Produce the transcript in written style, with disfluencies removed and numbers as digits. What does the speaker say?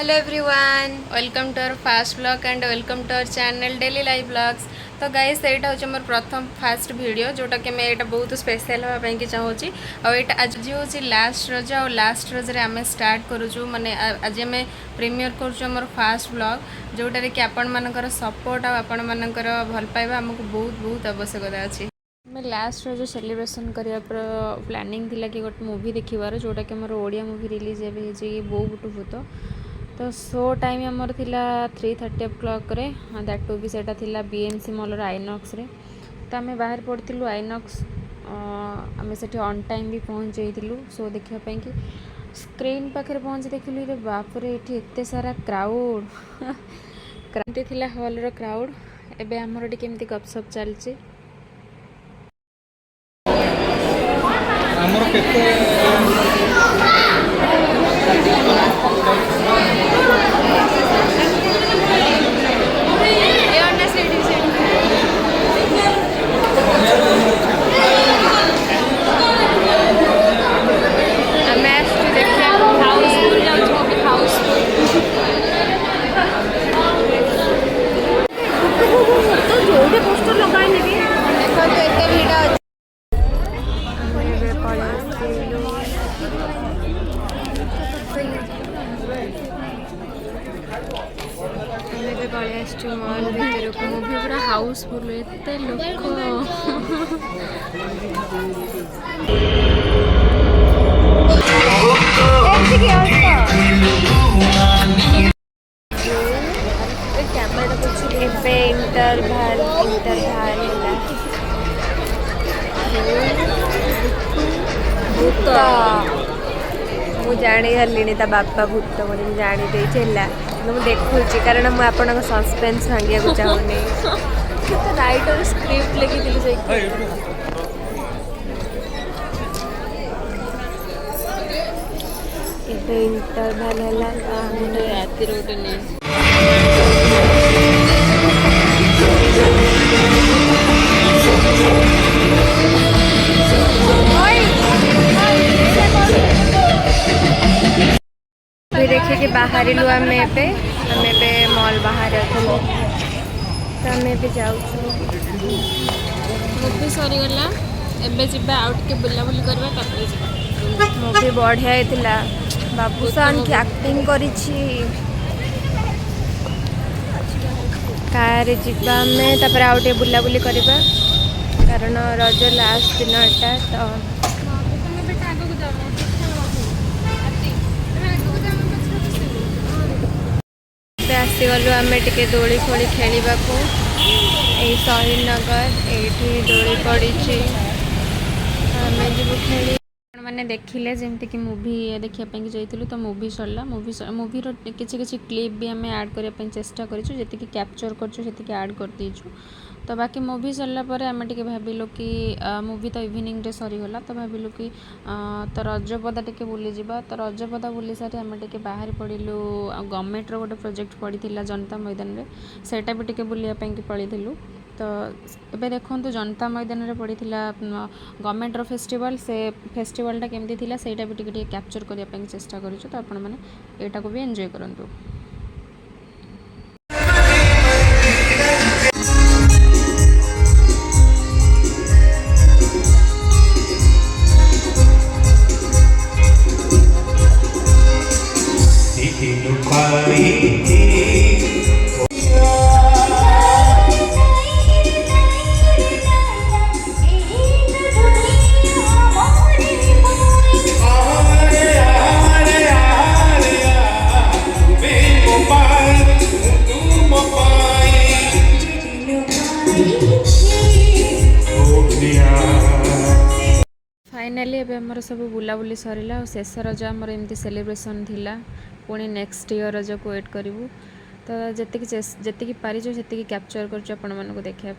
Hello everyone, welcome to our first blog and welcome to our channel daily life blogs. तो guys एटा होचे मोर प्रथम fast video जोटा कि मैं एटा बहुत स्पेशल होबा पई कि चाहूची। और एटा आज होची लास्ट रज और लास्ट रज रे आमे स्टार्ट करूछु माने आज आमे प्रीमियर करूछु मोर फास्ट ब्लॉग जोटा रे कि आपण मानकर सपोर्ट और आपण मानकर भल पाइबा हमको बहुत बहुत आवश्यकता अछि। मैं लास्ट रज सेलिब्रेशन करिया पर प्लानिंग थिला कि गोटे मूवी देखिबार जोटा कि मोर ओडिया मूवी रिलीज एबे हे बो गुटु भूत। तो शो टाइम आमर थिला 3:30 रे दैट टू भी सेटा थिला बीएमसी मॉल आइनॉक्स रे। तो आम बाहर पड़ू आइनॉक्स आम से ऑन टाइम भी पहुँच जाइलु शो देखा कि स्क्रीन पाखे पहुँच देखिलु रे बापरे ये एते सारा क्राउड क्रांति थिला हॉल रो क्राउड। एबे हमर टी केमती गपसप चलची हमर केते मॉल भर को मूवी पूरा हाउसफुल एत लोक भूत मु जानी हलिनी ता बापा भूत बोली जानी देला मुझे देखुची कारण मुझे आपन सस्पेंस भांगिया को चाहूनी तो राइटर स्क्रिप्ट लिखी इंटरवल है राति रोटे नहीं देखिए कि बाहर आम मॉल बाहर तो आम जाऊँ मूवी सरीगला एबे जिबा आउट के बुलाबुली करबा तापर जिबा। मूवी बढ़िया होता बाबूसान की एक्टिंग करिछि कार जिबा में तापर आउट के बुलाबुली करबा कारण रज लास्ट दिन एटा तो आसीगलु आम टे दोली खोली खेलवा को यही शहीद नगर ये दोली पड़ी आम जीव खेली मैंने देखिले जमती कि मूवी देखापी जाइलु तो मूवी सरला मूवीर किसी क्लिप भी आम ऐड करने चेष्टा करूँ जी कैप्चर कर ऐड कर दीचु। तो बाकी मूवी सरला पर आम टे भाविलु कि मूवी तो इवनिंग रे सरीगला तो भाविलु कि तो रजपदा टे बुली जावा। तो रजपदा बुली सारी आम टे बाहर पड़ू गवर्नमेंट गोटे प्रोजेक्ट पड़ा जनता मैदान रे सेटा भी टे बुलापाई पलू। तो ये देखो जनता मैदान रे पड़ा गवर्नमेंट रो फेस्टिवल से फेस्टिवलटा केमती थिला सेटा भी टिके कैप्चर करने चेष्टा करूँ। तो आपण मैंने एटा को भी एंजॉय करंतु। फाइनाली एबे हमर सब बुलाबुली सरला और शेष रज आमर एमती सेलिब्रेशन थिला पुणी नेक्स्ट ईयर रज को वेट करूँ। तो जी पारिछु से कैप्चर कर देखा।